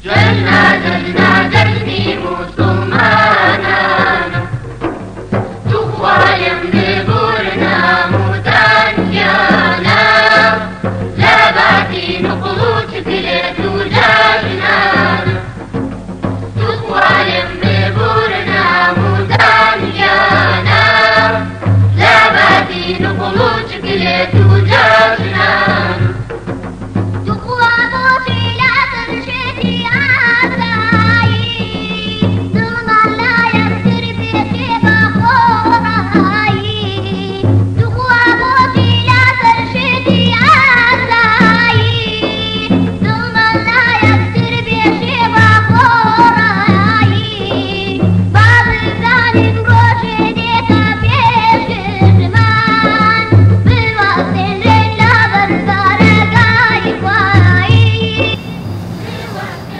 جلنا جلنا جلني مسلمانا تخوالم ببورنا متنجانا لا باتي نقلوش كليت وجاجنا تخوالم ببورنا متنجانا لا باتي نقلوش كليت وجاجنا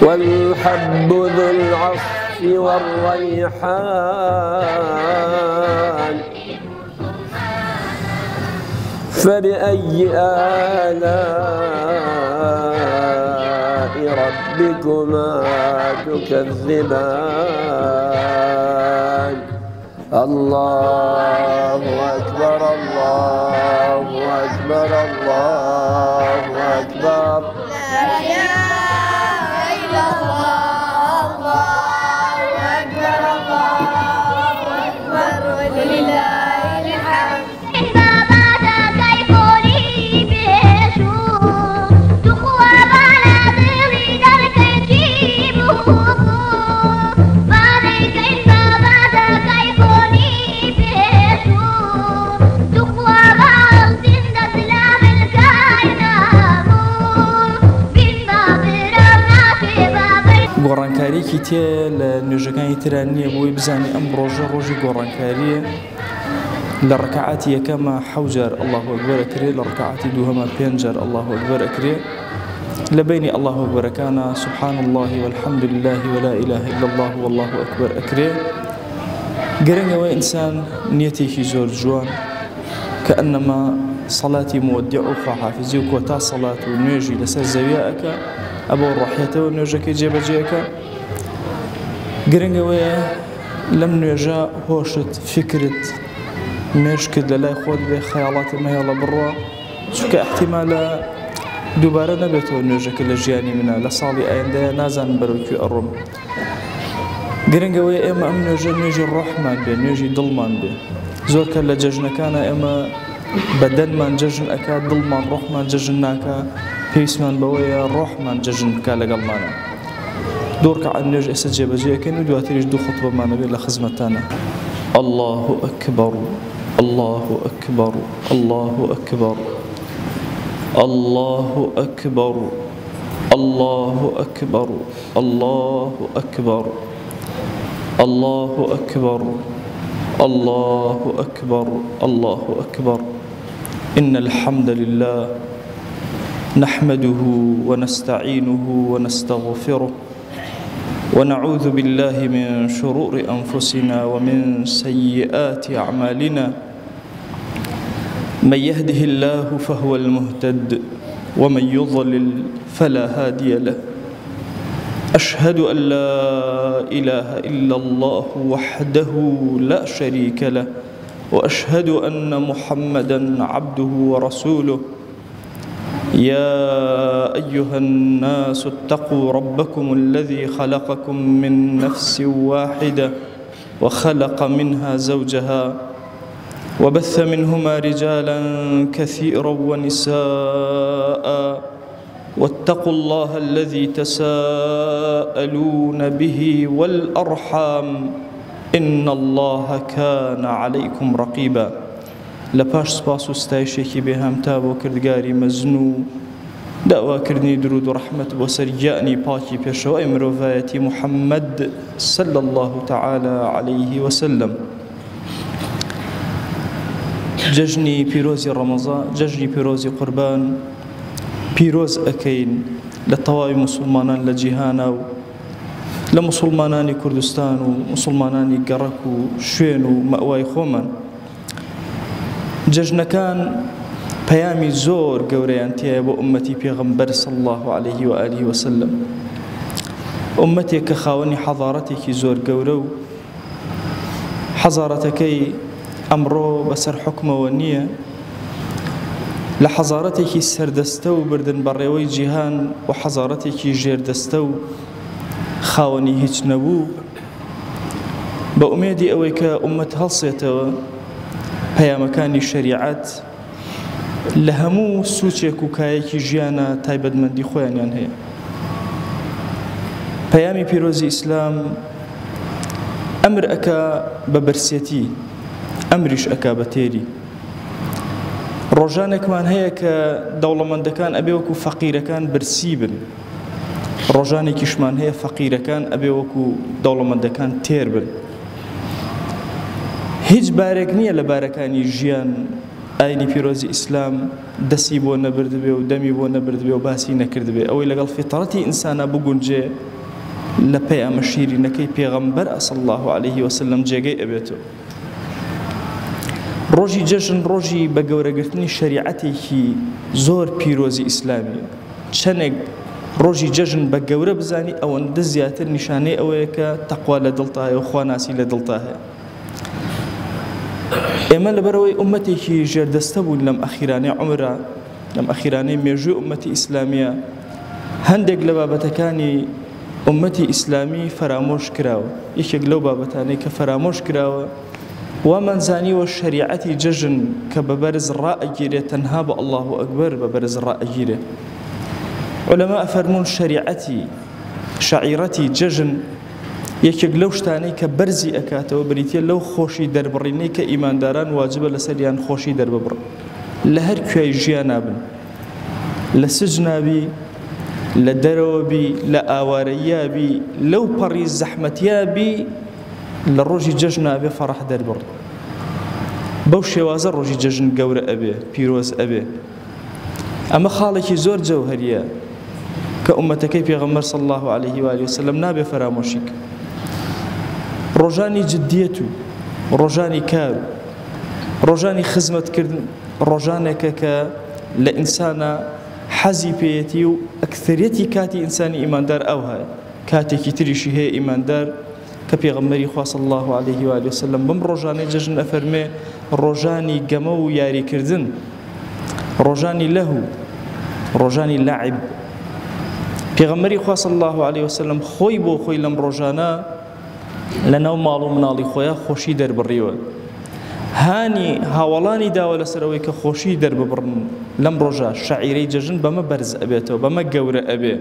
والحب ذو العصف والريحان فبأي آلاء ربكما تكذبان الله أكبر الله أكبر الله أكبر گۆڕانکاریکی تێ لە نوێژەکانی تران نییە بۆی بزانانی ئەم ڕۆژە ڕۆژی گۆڕانکاریە لە ڕکعاتی یەکەمە 7 جار الله ئەکبەر ئەکرێ لە ڕکعاتی دووهەمە 5 جار الله ئەکبەر ئەکرێ لە بینی الله ئەکبەرەکانە سبحان الله والحمد لله ولا إله إلا الله والله أكبر ئەکرێ گەرەنگەوەی ئینسان نیەتێکی زۆر جوان کە ئەنەما سەڵاتی مودع و خواحافیزی و کۆتا سەڵات و نوێژی لەسەر زەویە ئەکە ئەبە ڕاحەتەوە نوێژەکەی جێبەجێەکە گرنگەوەیە لەم نوێژە هۆشت فکرت مێشکت لە لای خۆت بێ خەیاڵاتت مەهێڵە بڕوە چونکە احتیمالە دووبارە نەبێتەوە نوێژەکە لە ژیانی منە لە ساڵی ئایندەیە نازانم بەرەوکوێ ئەڕۆم گرنگەوەی ئێمە ئەم نوێژە نوێژی ڕۆحمان بێ نوێژی دڵمان بێ زۆر کە لە جەژنەکانە ئێمە بەدەنمان جەژن ئەکات دڵمان ڕۆحمان جەژن ناکە پێویستمان بەوەیە ڕۆحمان جەژن بکە لەگەڵمانە دوو ڕکعات نوێژ ئێستا جێبەجێەکەین و دواتریش دوو خوتبەمانە بێت لە خزمەتانە الله أكبر الله أكبر الله أكبر الله أكبر الله أكبر الله أكبر الله أكبر الله أكبر الله أكبر إن الحمد لله نحمده ونستعينه ونستغفره ونعوذ بالله من شرور أنفسنا ومن سيئات أعمالنا من يهده الله فهو المهتد ومن يضلل فلا هادي له أشهد أن لا إله إلا الله وحده لا شريك له وأشهد أن محمدًا عبده ورسوله يا أيها الناس اتقوا ربكم الذي خلقكم من نفس واحدة وخلق منها زوجها وبث منهما رجالا كثيرا ونساء واتقوا الله الذي تساءلون به والأرحام إن الله كان عليكم رقيبا لپاش سپاس و ستایشێکی بێهەمتا بۆ کردگاری مەزن و داواکردنی درود و ڕەحمەت بۆ سەرگیانی پاکی پێشەوەی مرۆڤایەتی محەممەد صلى الله تعالى عليه وسلم جەژنی پیرۆزی ڕەمەزان جەژنی پیرۆزی قوربان پیرۆز ئەکەین لە تەواوی موسڵمانان لە جیهانە و لە موسڵمانانی کوردستان و موسڵمانانی گەڕەک و شوێن و مەوای خۆمان جەژنەکان پەیامی زۆر گەورەیان تایە بۆ ئومەتی پێغەمبەر صلی الله عليه و آله وسلم ئومەتێک کە خاوەنی حەضارەتێکی زۆر گەورە و حەضارەتەکەی ئەمڕۆ بەسەر حکمەوە نییە، لە حەضارەتێکی سەردەستە و بردن بەڕێوەی جیهان و حەضارەتێکی ژێردەستە و خاوەنی هیچ نەبوو، بە ئومێدی ئەوەی کە ئومەت هەڵسێتەوە پەیامەکانی شەریعەت لە هەموو سوچێک و کایەکی ژیانە تایبەتمەندی خۆیانیان هەیە. پەیامی پیرۆزی ئیسلام ئەمر ئەکا بە بەرسێتی، ئەمریش ئەکا بە تێری. ڕۆژانێکمان هەیە کە دەوڵەمەندەکان ئەبێ وەکو فەقیرەکان برسی بن، ڕۆژانێکیشمان هەیە فەقیرەکان ئەبێ وەکو دەوڵەمەندەکان تێر بن. هیچ بارێک نییە لە بارەکانی ژیان ئاینی پیرۆزی ئیسلام دەسی بۆ نەبردبێ و دەمی بۆ نەبردبێ و باسی نەکردبێ، ئەوەی لەگەڵ فیتڕەتی ئینسانە بگونجێ لە پەیامە شیرینەکەی پێغەمبەر صلی الله عليه وسلم جێگەی ئەبێتەوە. ڕۆژی جەژن ڕۆژی بە گەورەگرتنی شەریعەتێکی زۆر پیرۆزی ئیسلامی، چەندێک ڕۆژی جەژن بە گەورە بزانی ئەوەندە زیاتر نیشانەی ئەوەیە کە تەقوا لە دڵتایە و خواناسی لە دڵتا هەیە. ئێمە لەبەرەوەی ئومەتێکی ژێردەستە بوون لەم ئەخیرانەی عومرە، لەم ئەخیرانەی مێژووی ئومەتی ئیسلامیە، هەندێک لە بابەتەکانی ئومەتی ئیسلامی فرامۆش کراوە. یەکێک لەو بابەتانەی کە فرامۆش کراوە وامانزانیوە شەریعەتی جەژن کە بە بەرز ڕائەگیرێت تەنها بە ئەڵڵاهو ئەکبەر بە بەرز ڕائەگیرێت. عولەما ئەفەرمون شەریعەتی شەعیرەتی جەژن یەکێک لەو شتانەی کە بەرزی ئەکاتەوە بریتە لەو خۆشی دەربڕینەی کە ئیمانداران واجبە لەسەریان خۆشی دەرببڕن، لە هەر کوێی ژیان نابن، لە سجنابی، لە دەرەوەبی، لە ئاوارەیابی، لەو پەڕی زەحمەتیابی، لە ڕۆژی جەژن ئەبێ فەڕەح دەربڕ. بەو شێوازە ڕۆژی جەژن گەورە ئەبێ، پیرۆز ئەبێ. ئەمە خاڵێکی زۆر جەوهەریە کە ئومەتەکەی پێغەمبەر صلی الله عليه و آله وسلم نابێ فرامۆشی کرد. ڕۆژانی جددیەت و ڕۆژانی کار و ڕۆژانی خزمەتکردن ڕۆژانێکە کە لە ئینسانە حەزی پێیەتی و ئەکثەریەتی کاتی ئینسانی ئیماندار ئەو هەیە، کاتێکی تریشی هەیە ئیماندار کە پێغەمبەری خوا صلی الله عليه و آله وسلم بەم ڕۆژانەی جەژن ئەفەرمێ ڕۆژانی گەمە و یاریکردن، ڕۆژانی لەهو، ڕۆژانی لەعب. پێغەمبەری خوا صلی الله عليه وسلم خۆی بۆ خۆی لەم ڕۆژانە لەناو ماڵ و مناڵی خۆیان خۆشی دەربڕیوە، هانی هاوڵانی داوە لەسەرەوەی کە خۆشی دەرببڕن لەم ڕۆژە. شەعیرەی جەژن بەمە بەرز ئەبێتەوە، بەمە گەورە ئەبێ.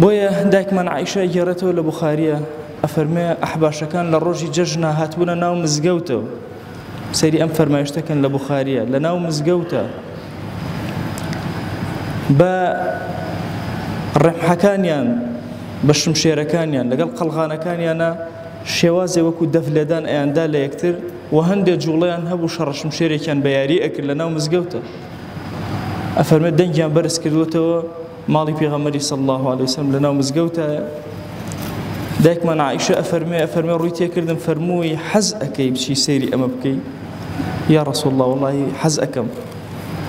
بۆیە دایکمان عایشە گێڕێتەوە لە بوخاریە ئەفەرمێ ئەحباشەکان لە ڕۆژی جەژنە هاتبوونە ناو مزگەوتەوە. سەیری ئەم فەرمایشتەکەن لە بوخاریە، لە ناو مزگەوتە بە ڕێمحەکانیان، بە شمشێرەکانیان لەگەڵ قەڵغانەکانیانە شێوازێ وەکو دەف لێدان ئەیاندا لە یەکتر و هەندێک جوڵەیان هەبوو شەڕە شمشێرێکیان بە یاری ئەکرد لە ناو مزگەوتە. ئەفەرمێت دەنگیان بەرز کردوتەوە ماڵی پێغەمبەری صلی الله عليه وسلم لە ناو مزگەوتایە. دایکمان عایشە ئەفەرمێ ڕووی تێکردم، فەرمووی حەز ئەکەی بچی سەیری ئەمە بکەی؟ یا ڕەسوڵ الله وەڵڵاهی حەز ئەکەم.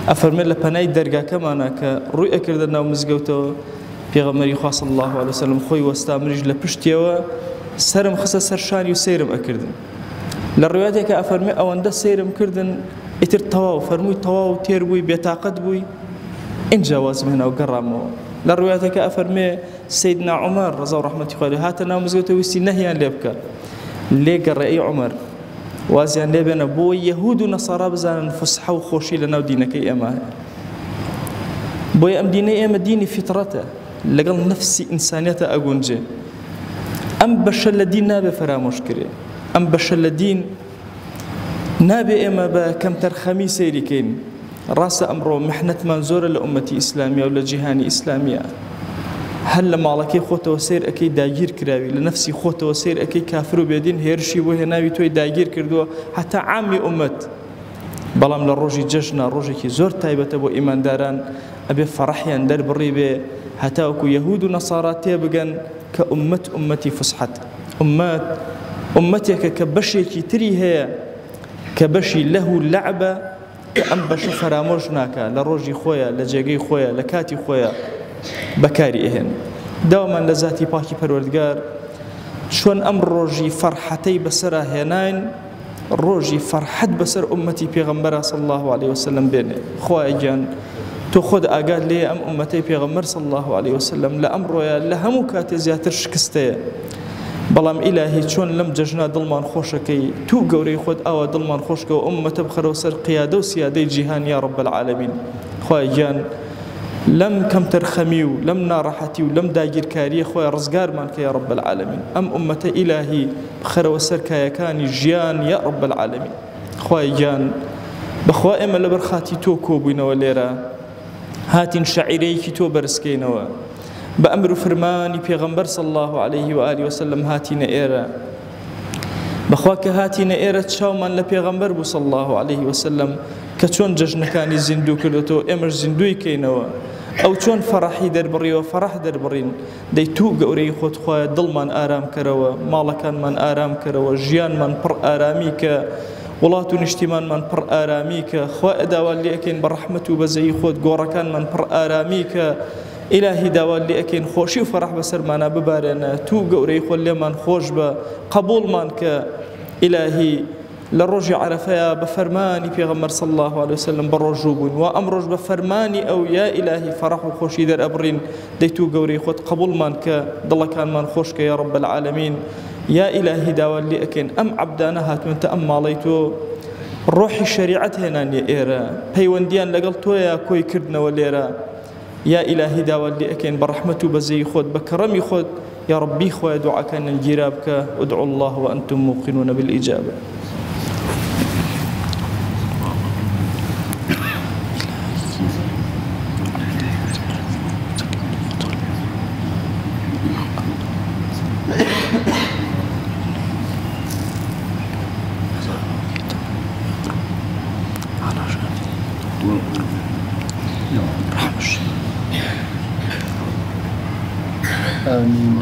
ئەفەرمێت لە پەنای دەرگاکەمانە کە ڕووی ئەکردە ناو مزگەوتەوە پێغەمبەری خوا صلی الله عليه وسلم خۆی وەستا، منیش لە پشتیەوە سرم خستە سەر شانی و سەیرم ئەکردن. لە ڕوایەتێکە ئەفەرمێ ئەوەندە سەیرم کردن ئیتر تەواو، فەرمووی تەواو تێر بووی، بێتاقەت بووی، اینجا وازم هێنا و گەڕامەوە. لە ڕوایەتێکە ئەفەرمێ سەیدنا عومەر ڕەزا و ڕەحمەتی خوا لێ هاتە ناو مزگەوتەوە ویستی نەهیان لێ بکە، لێ گەڕێ ئەی عومەر، وازیان لێ بێنە بۆ یەهود و نەسارا بزانن فسحە و خۆشی لە ناو دینەکەی ئێمە هەیە. بۆیە ئەم دینەی ئێمە دینی فیتڕەتە، لەگەڵ نەفسی ئینسانیەتە ئەگونجێ. ئەم بەشە لە دین نابێ فرامۆش کرێ، ئەم بەشە لە دین نابێ ئێمە بە کەمتەرخەمی سەیریکەین. ڕاستە ئەمڕۆ محنەتمان زۆرە لە ئومەتی ئیسلامیە و لە جیهانی ئیسلامیە. هەر لە ماڵەکەی خۆتەوە سیر ئەەکەی داگیر کراوی، لە نەفسی خۆتەوە سیر ئەەکەی کافر و بێدین هێرشی بۆ هێناوی تۆی داگیر کردووە هەتا عامی ئومەت. بەڵام لە ڕۆژی جەژنە ڕۆژێکی زۆر تایبەتە بۆ ئیمانداران ئەبێ فەڕەحیان دەربڕی بێ، هەتا وەکو یەهود و نەسارا تێبگەن کە ئومەتی فسحەت، ئومەتێکە کە بەشێکی تری هەیە کە بەشی لەهو لەعبە، کە ئەم بەشە فرامۆش ناکە لە ڕۆژی خۆیە، لە جێگەی خۆیە، لە کاتی خۆیە بەکاری ئەهێن. داومان لە ذاتی پاکی پەروەردگار چۆن ئەم ڕۆژی فەرحەتەی بەسەرا هێناین ڕۆژی فەرحەت بەسەر ئومەتی پێغەمبەر صلی الله عليه وسلم بێنێ. خوایە گیان تۆ خۆت ئاگات لێ ئەم ئومەتەی پێغەمبەر صلی الله عليه وسلم لە ئەمڕۆیە لە هەموو کاتێ زیاتر شکستەیە، بەڵام ئیلاهی چۆن لەم جەژنا دڵمان خۆشەکەی تو گەورەی خۆت ئاوا دڵمان خۆشکەوە ئومەتە بخەرەوە سەر قیادە و سیادەی جیهان یا رب العالمین. خوایە گیان لەم کەم تەرخەمی و لەم ناڕەحەتی و لەم داگیرکاریە خۆی ڕزگارمان کە یا رب العالمین. ئەم ئومەتە ئیلاهی بخەرەوە سەر کایەکانی ژیان یا رب العالمین. خوایە گیان بەخوا ئێمە لەبەر خاتی تۆ کۆبووینەوە لێرە، هاتین شەعیرەیەکی تۆ بەرزکەینەوە، بە ئەمر و فرمانی پێغەمبەر صلی الله عليه وآله وسلم هاتینە ئێرە. بەخوا کە هاتینە ئێرە چاومان لە پێغەمبەر بوو صلی الله عليه وسلم کە چۆن جەژنەکانی زیندوو کردوتەوە ئێمەش زیندوی کەینەوە، ئەو چۆن فەڕەحی دەربڕیەوە فەڕەح دەربڕین. دەی تو گەورەی خۆت خوایە دڵمان ئارام کەرەوە، ماڵەکانمان ئارام کەرەوە، ژیانمان پڕ ئارامی کە، وڵات و نیشتیمانمان پڕ ئارامی کە، خوا ئەداوا لێ ئەکەین بە ڕەحمەت و بەزەیی خۆت گۆڕەکانمان پڕ ئارامی کە، ئیلاهی داوا لێ ئەکەین خۆشی و فەڕەح بەسەرمانە ببارێنە، تو گەورەی خۆت لێمان خۆش بە، قبوڵمان کە ئیلاهی لە ڕۆژی عەرەفەیە بە فەرمانی پێغەمبەر صلی الله عليه وسلم بەڕۆژوو بوون و ئەم ڕۆژ بە فەرمانی ئەو یا ئیلاهی فەڕەح و خۆشی دەرئەبڕین. دەی تو گەورەی خۆت قبوڵمان کە، دڵەکانمان خۆشکە یا رب العالمین. یا ئیلاهی داوا لێ ئەکەین ئەم عەبدانە هاتوونتە ئەم ماڵەی تۆ ڕۆحی شەریعەت هێنانیە ئێرە، پەیوەندیان لەگەڵ تۆیە کۆی کردنەوە لێرە. یا ئیلاهی داوا لێ ئەکەین بە ڕەحمەت و بەزەیی خۆت بە کەڕەمی خۆت یا ربی خۆیە دوعاکانیان گیرا بکە. ادعوا الله وأنتم موقنون بالإجابة. آمين.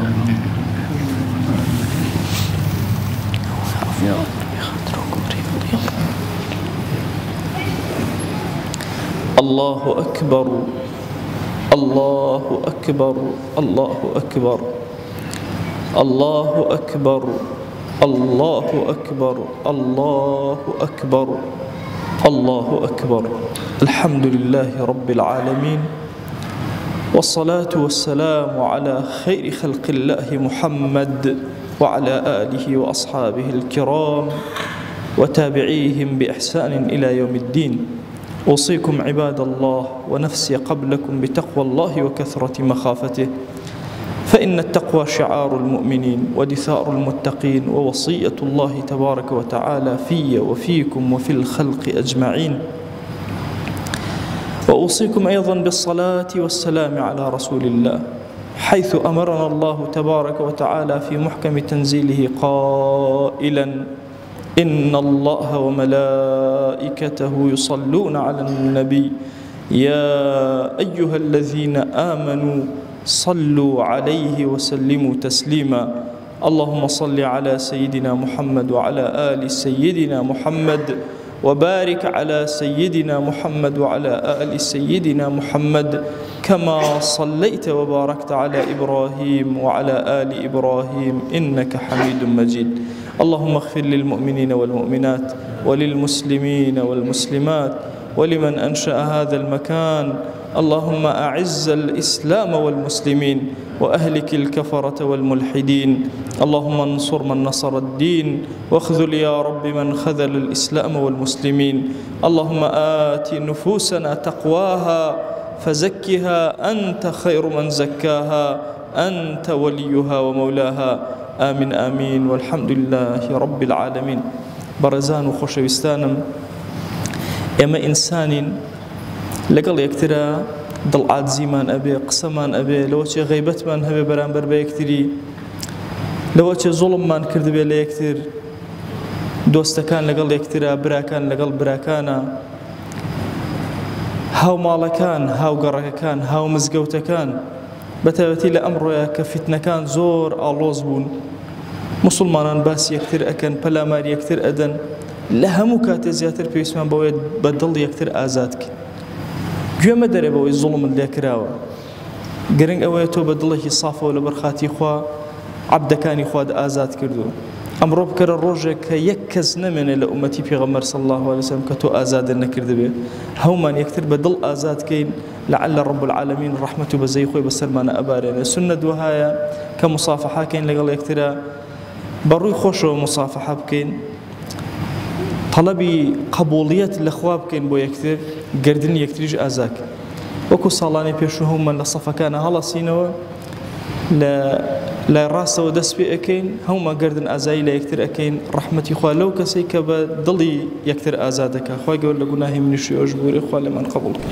الله أكبر الله أكبر الله أكبر الله أكبر الله أكبر الله أكبر الله أكبر. الحمد لله رب العالمين، والصلاة والسلام على خير خلق الله محمد وعلى آله وأصحابه الكرام وتابعيهم بإحسان إلى يوم الدين. أوصيكم عباد الله ونفسي قبلكم بتقوى الله وكثرة مخافته، فإن التقوى شعار المؤمنين ودثار المتقين ووصية الله تبارك وتعالى في وفيكم وفي الخلق أجمعين. وأوصيكم أيضا بالصلاة والسلام على رسول الله، حيث أمرنا الله تبارك وتعالى في محكم تنزيله قائلا: إن الله وملائكته يصلون على النبي يا أيها الذين آمنوا صلوا عليه وسلموا تسليما. اللهم صل على سيدنا محمد وعلى آل سيدنا محمد، وبارك على سيدنا محمد وعلى آل سيدنا محمد كما صليت وباركت على إبراهيم وعلى آل إبراهيم إنك حميد مجيد. اللهم اغفر للمؤمنين والمؤمنات وللمسلمين والمسلمات ولمن أنشأ هذا المكان. اللهم أعز الإسلام والمسلمين وأهلك الكفرة والملحدين. اللهم انصر من نصر الدين واخذل يا رب من خذل الإسلام والمسلمين. اللهم آت نفوسنا تقواها فزكها أنت خير من زكاها، أنت وليها ومولاها. آمين آمين والحمد لله رب العالمين. برزان وخوشويستانم، ئێمە ئینسانین، لەگەڵ یەکترە دڵعاجزیمان ئەبێ، قسەمان ئەبێ، لەوەچێ غەیبەتمان هەبێ بەرامبەر بە یەکتری، لەوەچێ زوڵممان کردبێ لە یەکتر، دۆستەکان لەگەڵ یەکترە، براکان لەگەڵ براکانە، هاوماڵەکان، هاوگەڕەکەکان، هاو مزگەوتەکان، بەتایبەتی لە ئەمڕۆیە کە فیتنەکان زۆر ئاڵۆز بوون، مسلمانان باسی یەکتر ئەکەن، پەلاماری یەکتر ئەدەن، لە هەموو کاتێ زیاتر پێویستمان بەوەیە بە دڵ یەکتر ئازاد بکەین. گوێمە دەرێ بەوەی زوڵمت لێ کراوە، گرنگ ئەوەیە تۆ بە دڵێکی صافەوە لەبەر خاتی خوا عەبدەکانی خوات ئازاد کردووە. ئەمڕۆ بکەرە ڕۆژێک کە یەک کەس نەمێنێ لە ئومەتی پێغەمبەر صلی الله علیه وسلم کە تۆ ئازادە نەکردبێ، هەومان یەکتر بە دڵ ئازادکەین لعل رب العالمین ڕەحمەت و بەزەی خۆی بەسەرمانە ئەبارێنێ. سنەت وهایە کە مسافەحاکەین لەگەڵ یەکترە، بەڕووی خۆشەوە مسافەحە بکەین، طلبی قبوڵیەت لە خوا بکەین بۆ یەکتر، گردنی یەکتریش ئازاکەین. وەکو ساڵانی پێشوو هەمومان لە سەفەکانە هەڵەسینەوە، لە ڕاستەوە دەست پێ ئەەکەین، هەمومان گردن ئازایی لە یەکتر ئەەکەین. ڕەحمەتی خوا لەو کەسەی کە بە دڵی یەکتر ئازاد دەکات. خوای گەورە لە گوناهی منیش ئەوش بوورێ، خوا لەمان قبوڵ بکە.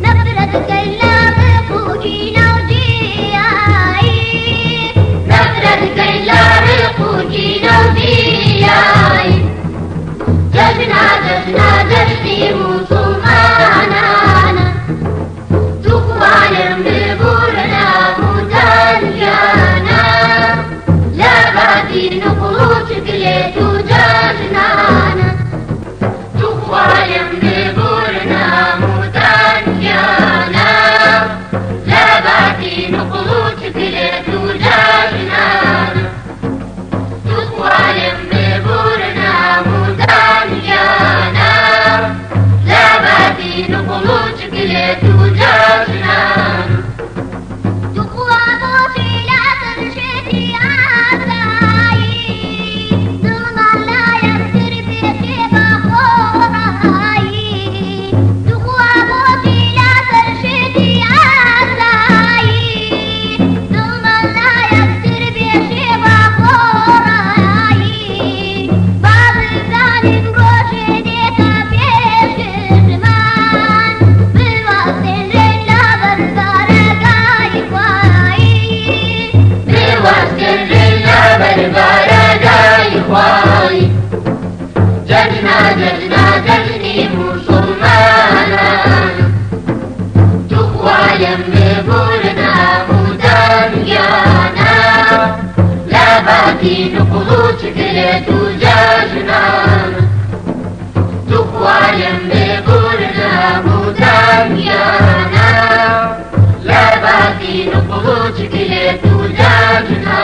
نفرت كلا بقول باتي نقلوش كليت وجاجنا تخوالم ببورنا مدانيانا لا باتي نقلوش كليت وجاجنا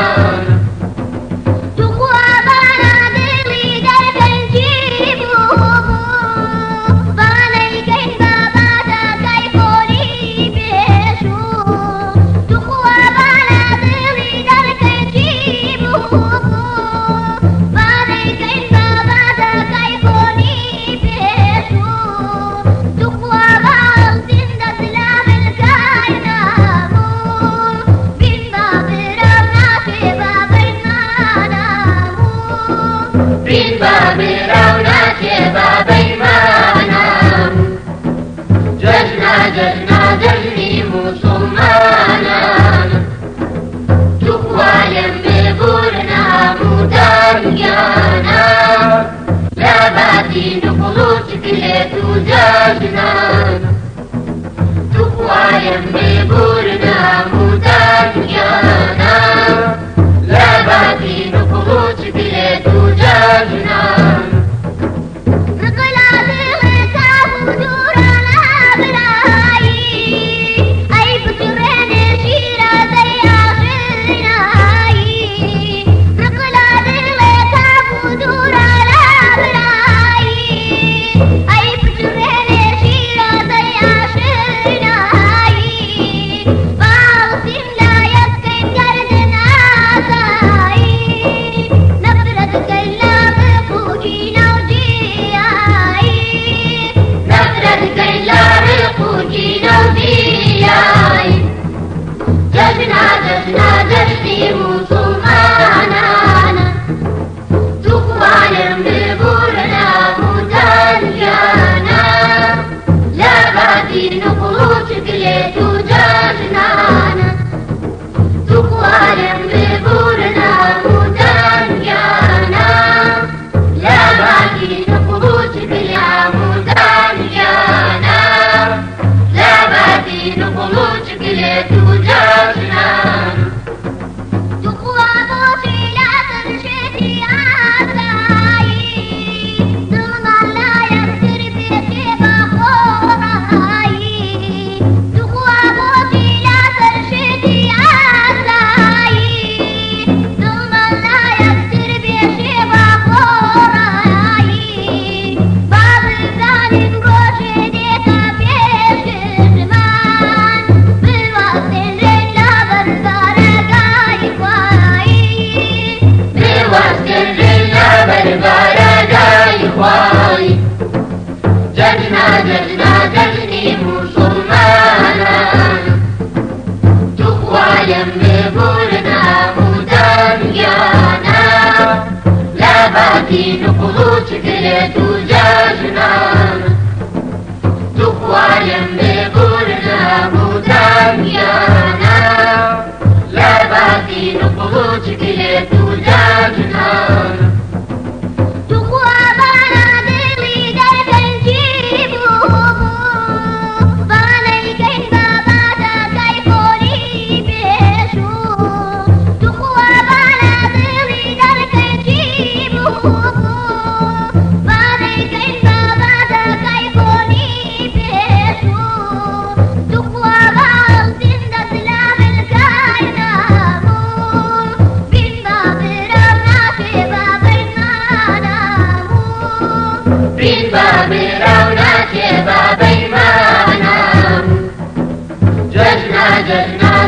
ججني مسلمانا تخوالم ببورنا مدانيانا لا باتي نقلوش كليت وجاجنا تخوالم ببورنا مدانيانا لا باتي نقلوش كليت وجاجنا ججني مسلمانا تخوالم ببورنا مدانيانا لا باتي نقلوش كليت وجاجنا تخوالم ببورنا مدانيانا لا باتي نقلوش كليت مدانيانا لا باتي نقلوش كليت وجاجنا ججني مسلمانا تخوالم ببورنا مدانيانا لا باتي نقلوش كليت وجاجنا تخوالم ببورنا مدانيانا لا باتي نقلوش كليت وجاجنا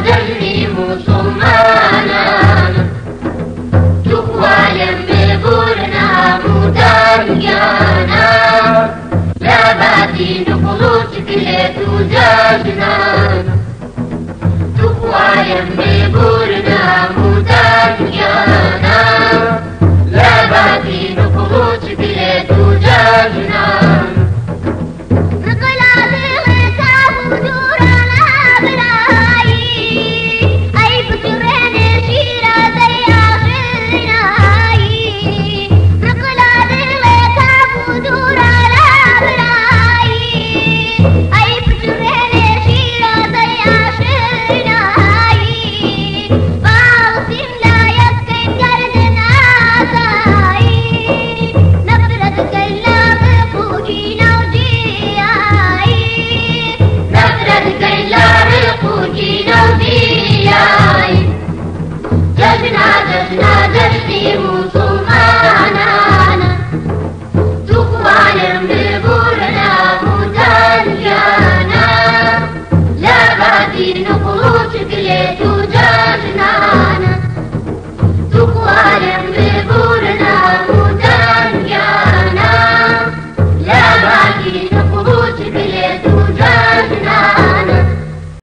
ججني مسلمانا تخوالم ببورنا مدانيانا لا باتي نقلوش كليت وجاجنا تخوالم ببورنا مدانيانا لا باتي نقلوش كليت وجاجنا بنا جشنا